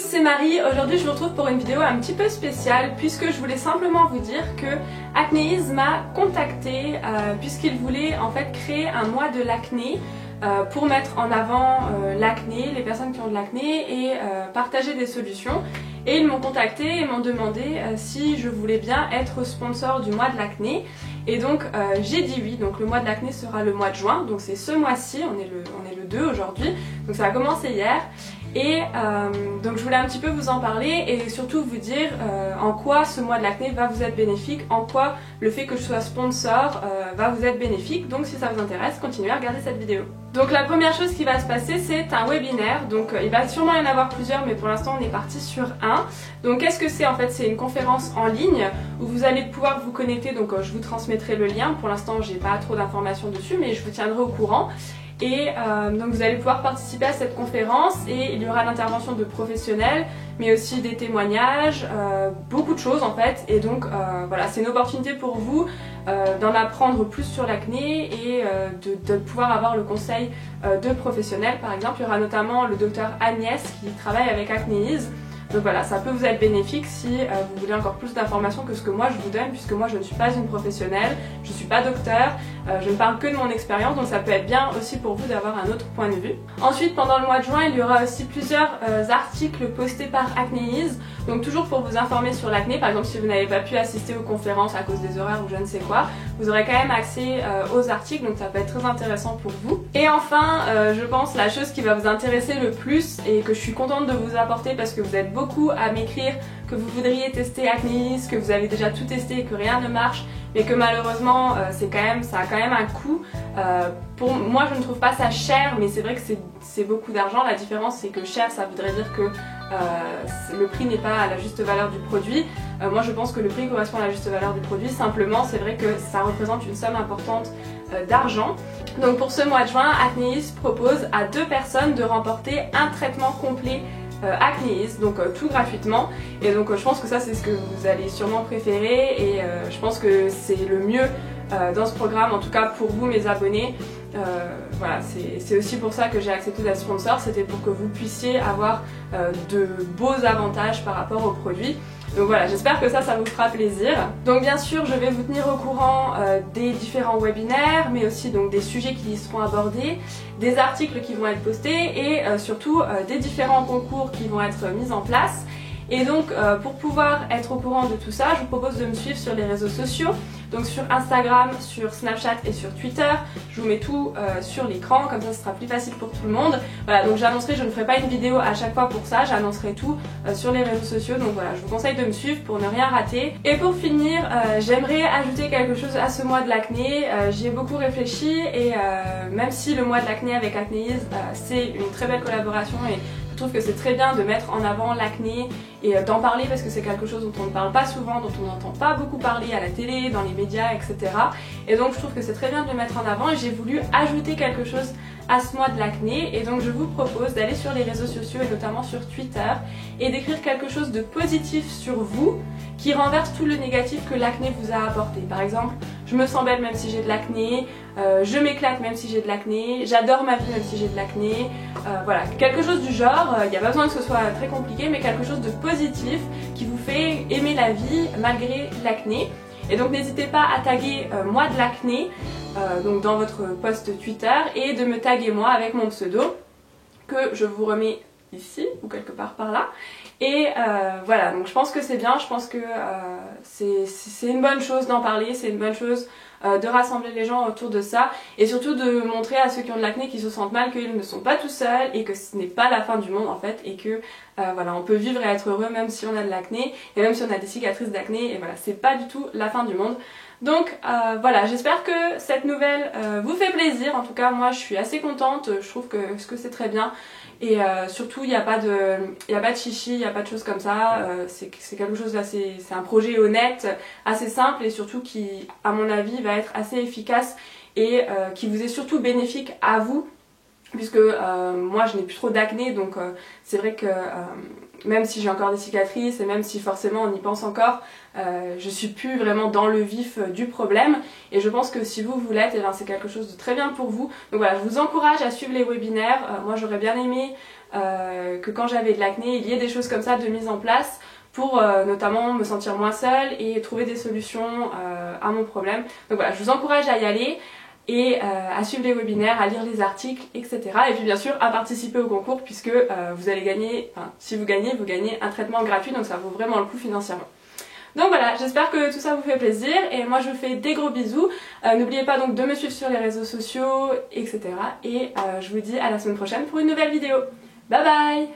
c'est Marie. Aujourd'hui je vous retrouve pour une vidéo un petit peu spéciale puisque je voulais simplement vous dire que Acnéise m'a contactée puisqu'il voulait en fait créer un mois de l'acné pour mettre en avant l'acné, les personnes qui ont de l'acné et partager des solutions. Et ils m'ont contacté et m'ont demandé si je voulais bien être sponsor du mois de l'acné. Et donc j'ai dit oui, donc le mois de l'acné sera le mois de juin, donc c'est ce mois-ci, on est le 2 aujourd'hui, donc ça a commencé hier. Et donc je voulais un petit peu vous en parler et surtout vous dire en quoi ce mois de l'acné va vous être bénéfique, en quoi le fait que je sois sponsor va vous être bénéfique. Donc si ça vous intéresse, continuez à regarder cette vidéo. Donc la première chose qui va se passer, c'est un webinaire. Donc il va sûrement y en avoir plusieurs, mais pour l'instant on est parti sur un. Donc qu'est-ce que c'est en fait? C'est une conférence en ligne où vous allez pouvoir vous connecter, donc je vous transmettrai le lien. Pour l'instant j'ai pas trop d'informations dessus, mais je vous tiendrai au courant. Et donc vous allez pouvoir participer à cette conférence et il y aura l'intervention de professionnels mais aussi des témoignages, beaucoup de choses en fait. Et donc voilà, c'est une opportunité pour vous d'en apprendre plus sur l'acné et de pouvoir avoir le conseil de professionnels. Par exemple, il y aura notamment le docteur Agnès qui travaille avec Acnéise. Donc voilà, ça peut vous être bénéfique si vous voulez encore plus d'informations que ce que moi je vous donne, puisque moi je ne suis pas une professionnelle, je ne suis pas docteur, je ne parle que de mon expérience, donc ça peut être bien aussi pour vous d'avoir un autre point de vue. Ensuite, pendant le mois de juin, il y aura aussi plusieurs articles postés par Acnéise, donc toujours pour vous informer sur l'acné. Par exemple, si vous n'avez pas pu assister aux conférences à cause des horaires ou je ne sais quoi, vous aurez quand même accès aux articles, donc ça peut être très intéressant pour vous. Et enfin, je pense la chose qui va vous intéresser le plus et que je suis contente de vous apporter parce que vous êtes beaucoup à m'écrire que vous voudriez tester Acnéise, que vous avez déjà tout testé et que rien ne marche, mais que malheureusement ça a quand même un coût. Pour moi je ne trouve pas ça cher, mais c'est vrai que c'est beaucoup d'argent. La différence c'est que cher ça voudrait dire que le prix n'est pas à la juste valeur du produit. Moi je pense que le prix correspond à la juste valeur du produit, simplement c'est vrai que ça représente une somme importante d'argent. Donc pour ce mois de juin, Acnéise propose à 2 personnes de remporter un traitement complet Acnéise, donc tout gratuitement. Et donc je pense que ça c'est ce que vous allez sûrement préférer et je pense que c'est le mieux dans ce programme, en tout cas pour vous mes abonnés. Voilà, c'est aussi pour ça que j'ai accepté d'être sponsor, c'était pour que vous puissiez avoir de beaux avantages par rapport aux produits. Donc voilà, j'espère que ça vous fera plaisir. Donc bien sûr, je vais vous tenir au courant des différents webinaires, mais aussi donc des sujets qui y seront abordés, des articles qui vont être postés et surtout des différents concours qui vont être mis en place. Et donc pour pouvoir être au courant de tout ça, je vous propose de me suivre sur les réseaux sociaux, donc sur Instagram, sur Snapchat et sur Twitter. Je vous mets tout sur l'écran, comme ça ce sera plus facile pour tout le monde. Voilà, donc j'annoncerai, je ne ferai pas une vidéo à chaque fois pour ça, j'annoncerai tout sur les réseaux sociaux. Donc voilà, je vous conseille de me suivre pour ne rien rater. Et pour finir, j'aimerais ajouter quelque chose à ce mois de l'acné. J'y ai beaucoup réfléchi et même si le mois de l'acné avec Acnéise, c'est une très belle collaboration et je trouve que c'est très bien de mettre en avant l'acné et d'en parler parce que c'est quelque chose dont on ne parle pas souvent, dont on n'entend pas beaucoup parler à la télé, dans les médias, etc. Et donc je trouve que c'est très bien de le mettre en avant et j'ai voulu ajouter quelque chose à ce mois de l'acné. Et donc je vous propose d'aller sur les réseaux sociaux et notamment sur Twitter et d'écrire quelque chose de positif sur vous qui renverse tout le négatif que l'acné vous a apporté. Par exemple, je me sens belle même si j'ai de l'acné, je m'éclate même si j'ai de l'acné, j'adore ma vie même si j'ai de l'acné, voilà, quelque chose du genre. Il n'y a pas besoin que ce soit très compliqué, mais quelque chose de positif qui vous fait aimer la vie malgré l'acné. Et donc n'hésitez pas à taguer moi de l'acné donc dans votre post Twitter et de me taguer moi avec mon pseudo que je vous remets ici ou quelque part par là. Et voilà, donc je pense que c'est bien, je pense que c'est une bonne chose d'en parler, c'est une bonne chose de rassembler les gens autour de ça et surtout de montrer à ceux qui ont de l'acné, qui se sentent mal, qu'ils ne sont pas tout seuls et que ce n'est pas la fin du monde en fait et que voilà, on peut vivre et être heureux même si on a de l'acné et même si on a des cicatrices d'acné et voilà, c'est pas du tout la fin du monde. Donc voilà, j'espère que cette nouvelle vous fait plaisir. En tout cas moi je suis assez contente, je trouve que c'est très bien et surtout il n'y a pas de chichi, il n'y a pas de choses comme ça. C'est quelque chose d'assez, c'est un projet honnête, assez simple et surtout qui à mon avis va être assez efficace et qui vous est surtout bénéfique à vous, puisque moi je n'ai plus trop d'acné, donc c'est vrai que même si j'ai encore des cicatrices et même si forcément on y pense encore, je suis plus vraiment dans le vif du problème. Et je pense que si vous l'êtes, eh bien, c'est quelque chose de très bien pour vous. Donc voilà, je vous encourage à suivre les webinaires. Moi j'aurais bien aimé que quand j'avais de l'acné, il y ait des choses comme ça de mise en place pour notamment me sentir moins seule et trouver des solutions à mon problème. Donc voilà, je vous encourage à y aller et à suivre les webinaires, à lire les articles, etc. Et puis bien sûr à participer au concours puisque vous allez gagner, enfin si vous gagnez un traitement gratuit, donc ça vaut vraiment le coup financièrement. Donc voilà, j'espère que tout ça vous fait plaisir et moi je vous fais des gros bisous. N'oubliez pas donc de me suivre sur les réseaux sociaux, etc. Et je vous dis à la semaine prochaine pour une nouvelle vidéo. Bye bye!